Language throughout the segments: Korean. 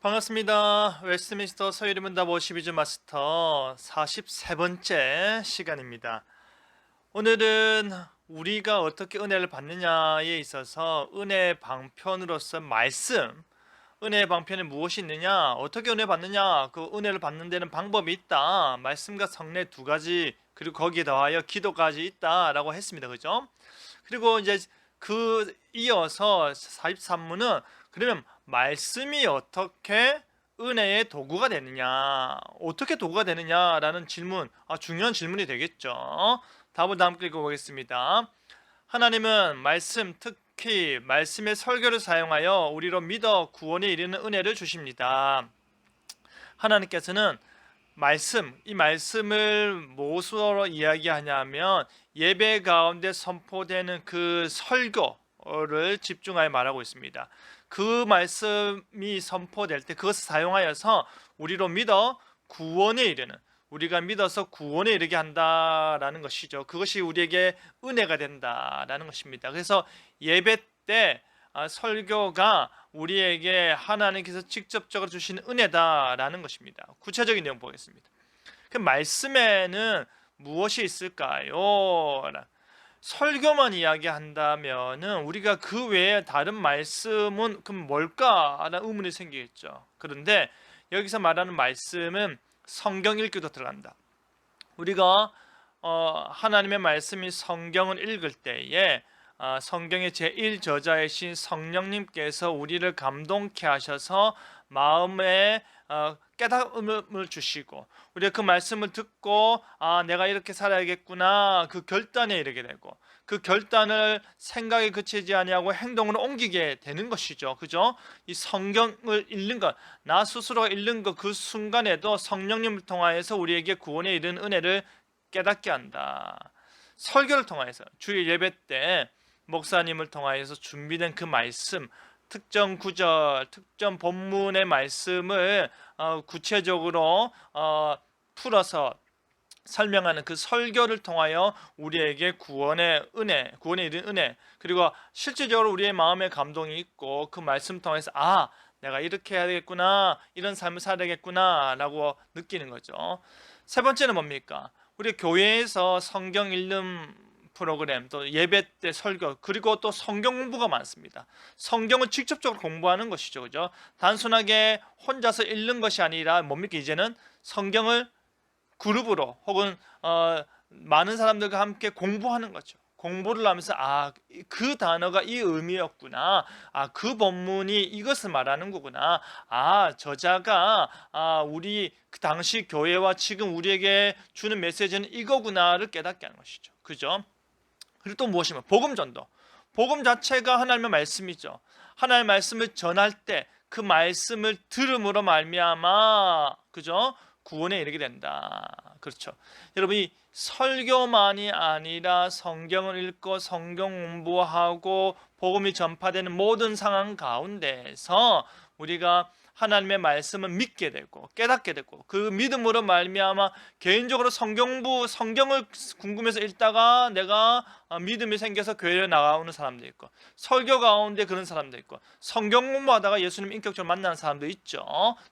반갑습니다. 웨스트민스터 서유리 문답 52주 마스터 43번째 시간입니다. 오늘은 우리가 어떻게 은혜를 받느냐에 있어서 은혜 방편으로서 말씀, 은혜의 방편에 무엇이 있느냐, 어떻게 은혜 받느냐, 그 은혜를 받는 데는 방법이 있다. 말씀과 성례 두 가지, 그리고 거기에 더하여 기도까지 있다라고 했습니다. 그죠? 그리고 이제 그 이어서 43문은 그러면 말씀이 어떻게 은혜의 도구가 되느냐, 어떻게 도구가 되느냐라는 질문, 중요한 질문이 되겠죠. 답을 함께 읽어보겠습니다. 하나님은 말씀, 특히 말씀의 설교를 사용하여 우리로 믿어 구원에 이르는 은혜를 주십니다. 하나님께서는 이 말씀을 무엇으로 이야기하냐면 예배 가운데 선포되는 그 설교를 집중하여 말하고 있습니다. 그 말씀이 선포될 때 그것을 사용하여서 우리로 믿어 구원에 이르는, 우리가 믿어서 구원에 이르게 한다라는 것이죠. 그것이 우리에게 은혜가 된다라는 것입니다. 그래서 예배 때 설교가 우리에게 하나님께서 직접적으로 주시는 은혜다라는 것입니다. 구체적인 내용 보겠습니다. 그 말씀에는 무엇이 있을까요? 설교만 이야기한다면은 우리가 그 외에 다른 말씀은 그럼 뭘까라는 의문이 생기겠죠. 그런데 여기서 말하는 말씀은 성경 읽기도 들어간다. 우리가 하나님의 말씀이 성경을 읽을 때에 성경의 제1저자이신 성령님께서 우리를 감동케 하셔서 마음에 깨달음을 주시고 우리가 그 말씀을 듣고 내가 이렇게 살아야겠구나 그 결단에 이르게 되고 그 결단을 생각에 그치지 아니하고 행동으로 옮기게 되는 것이죠. 그죠? 이 성경을 읽는 것, 나 스스로가 읽는 것 그 순간에도 성령님을 통하여서 우리에게 구원에 이르는 은혜를 깨닫게 한다. 설교를 통하여서 주일 예배 때 목사님을 통하여서 준비된 그 말씀, 특정 구절, 특정 본문의 말씀을 구체적으로 풀어서 설명하는 그 설교를 통하여 우리에게 구원의 은혜, 구원에 이른 은혜, 그리고 실질적으로 우리의 마음에 감동이 있고 그 말씀 통해서 내가 이렇게 해야 되겠구나, 이런 삶을 살아야 되겠구나 라고 느끼는 거죠. 세 번째는 뭡니까? 우리 교회에서 성경 읽는 프로그램, 또 예배 때 설교, 그리고 또 성경 공부가 많습니다. 성경을 직접적으로 공부하는 것이죠. 그죠? 단순하게 혼자서 읽는 것이 아니라 뭡니까? 이제는 성경을 그룹으로 혹은 많은 사람들과 함께 공부하는 거죠. 공부를 하면서 그 단어가 이 의미였구나. 그 본문이 이것을 말하는 거구나. 저자가 우리 그 당시 교회와 지금 우리에게 주는 메시지는 이거구나를 깨닫게 하는 것이죠. 그죠? 그리고 또 무엇이면 복음 전도. 복음 자체가 하나님의 말씀이죠. 하나님의 말씀을 전할 때 그 말씀을 들음으로 말미암아 그죠? 구원에 이르게 된다. 그렇죠. 여러분 이 설교만이 아니라 성경을 읽고 성경 공부하고 복음이 전파되는 모든 상황 가운데에서 우리가 하나님의 말씀을 믿게 되고 깨닫게 되고 그 믿음으로 말미암아 개인적으로 성경을 궁금해서 읽다가 내가 믿음이 생겨서 교회에 나가는 사람도 있고 설교 가운데 그런 사람도 있고 성경 공부하다가 예수님 인격적으로 만나는 사람도 있죠.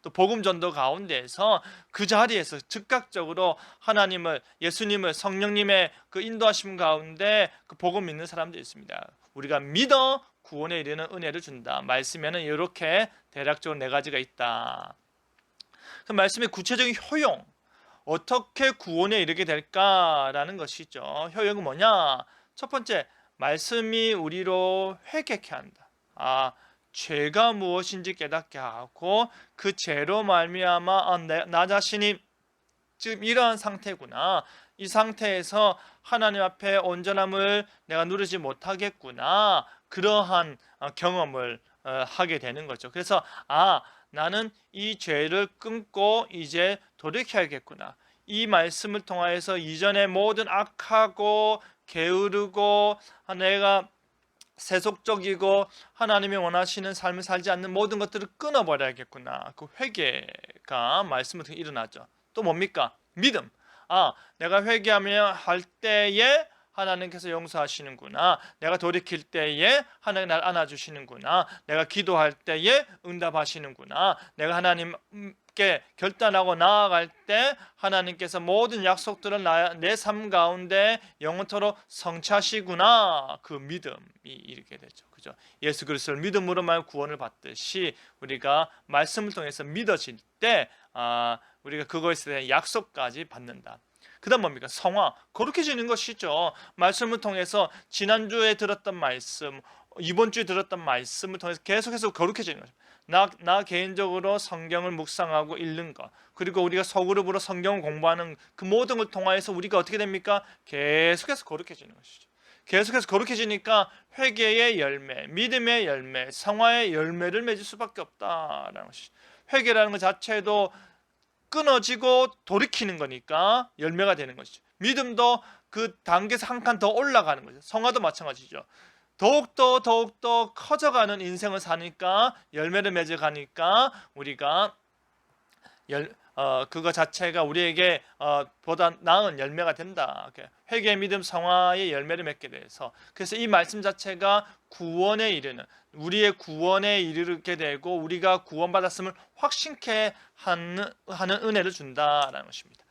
또 복음 전도 가운데에서 그 자리에서 즉각적으로 하나님을 예수님을 성령님의 그 인도하심 가운데 그 복음 믿는 사람도 있습니다. 우리가 믿어 구원에 이르는 은혜를 준다. 말씀에는 이렇게 대략적으로 네 가지가 있다. 그 말씀의 구체적인 효용, 어떻게 구원에 이르게 될까라는 것이죠. 효용은 뭐냐? 첫 번째, 말씀이 우리로 회개케 한다. 죄가 무엇인지 깨닫게 하고 그 죄로 말미암아 나 자신이 지금 이러한 상태구나. 이 상태에서 하나님 앞에 온전함을 내가 누리지 못하겠구나. 그러한 경험을 하게 되는 거죠. 그래서 나는 이 죄를 끊고 이제 돌이켜야겠구나. 이 말씀을 통하여서 이전의 모든 악하고 게으르고 내가 세속적이고 하나님이 원하시는 삶을 살지 않는 모든 것들을 끊어버려야겠구나. 그 회개가 말씀을 통해 일어나죠. 또 뭡니까? 믿음. 내가 회개하며 할 때에 하나님께서 용서하시는구나. 내가 돌이킬 때에 하나님 날 안아주시는구나. 내가 기도할 때에 응답하시는구나. 내가 하나님께 결단하고 나아갈 때 하나님께서 모든 약속들을 내 삶 가운데 영원토록 성취하시구나. 그 믿음이 이렇게 되죠. 그죠? 예수 그리스도를 믿음으로만 구원을 받듯이 우리가 말씀을 통해서 믿어질 때 우리가 그것에 대한 약속까지 받는다. 그 다음 뭡니까? 성화, 거룩해지는 것이죠. 말씀을 통해서 지난주에 들었던 말씀, 이번 주에 들었던 말씀을 통해서 계속해서 거룩해지는 거죠. 나 개인적으로 성경을 묵상하고 읽는 것, 그리고 우리가 소그룹으로 성경을 공부하는 그 모든 걸 통하여서 우리가 어떻게 됩니까? 계속해서 거룩해지는 것이죠. 계속해서 거룩해지니까 회개의 열매, 믿음의 열매, 성화의 열매를 맺을 수밖에 없다라는 것이죠. 회개라는 것 자체도 끊어지고 돌이키는 거니까 열매가 되는 것이죠. 믿음도 그 단계에서 한 칸 더 올라가는 거죠. 성화도 마찬가지죠. 더욱더 커져가는 인생을 사니까 열매를 맺어가니까 우리가 그거 자체가 우리에게 보다 나은 열매가 된다. 회개, 믿음, 성화의 열매를 맺게 돼서 그래서 이 말씀 자체가 구원에 이르는 우리의 구원에 이르게 되고 우리가 구원받았음을 확신케 하는 은혜를 준다라는 것입니다.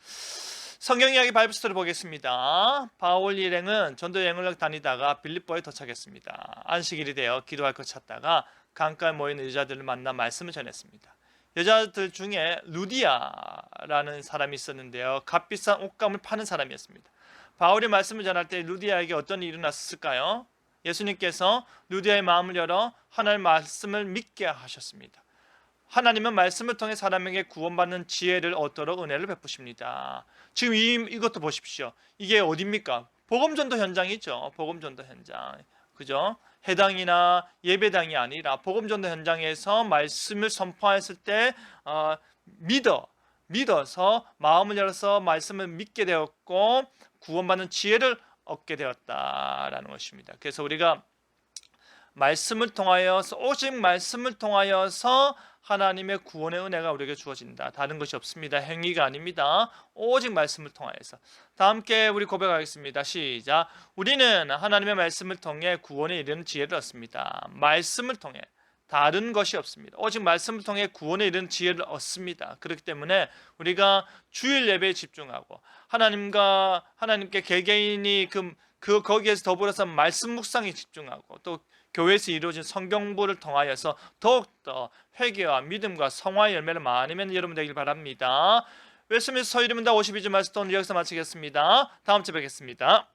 성경 이야기 바이블 스토리 보겠습니다. 바울 일행은 전도 여행을 다니다가 빌립보에 도착했습니다. 안식일이 되어 기도할 것 찾다가 강가에 모이는 여자들을 만나 말씀을 전했습니다. 여자들 중에 루디아라는 사람이 있었는데요. 값비싼 옷감을 파는 사람이었습니다. 바울이 말씀을 전할 때 루디아에게 어떤 일이 일어났을까요? 예수님께서 루디아의 마음을 열어 하나님의 말씀을 믿게 하셨습니다. 하나님은 말씀을 통해 사람에게 구원받는 지혜를 얻도록 은혜를 베푸십니다. 지금 이것도 보십시오. 이게 어디입니까? 복음전도 현장이죠. 복음전도 현장. 그죠? 해당이나 예배당이 아니라 복음전도 현장에서 말씀을 선포했을 때 믿어서 마음을 열어서 말씀을 믿게 되었고 구원받는 지혜를 얻게 되었다라는 것입니다. 그래서 우리가 말씀을 통하여서 오직 말씀을 통하여서 하나님의 구원의 은혜가 우리에게 주어진다. 다른 것이 없습니다. 행위가 아닙니다. 오직 말씀을 통하여서. 다 함께 우리 고백하겠습니다. 시작. 우리는 하나님의 말씀을 통해 구원에 이르는 지혜를 얻습니다. 말씀을 통해 다른 것이 없습니다. 오직 말씀을 통해 구원에 이르는 지혜를 얻습니다. 그렇기 때문에 우리가 주일 예배에 집중하고 하나님께 개개인이 거기에서 더불어서 말씀 묵상에 집중하고 또 교회에서 이루어진 성경부를 통하여서 더욱더 회개와 믿음과 성화의 열매를 많이 맺는 여러분 되길 바랍니다. 웨스트민스터 서유리문답 52주 말씀 오늘 여기서 마치겠습니다. 다음 주에 뵙겠습니다.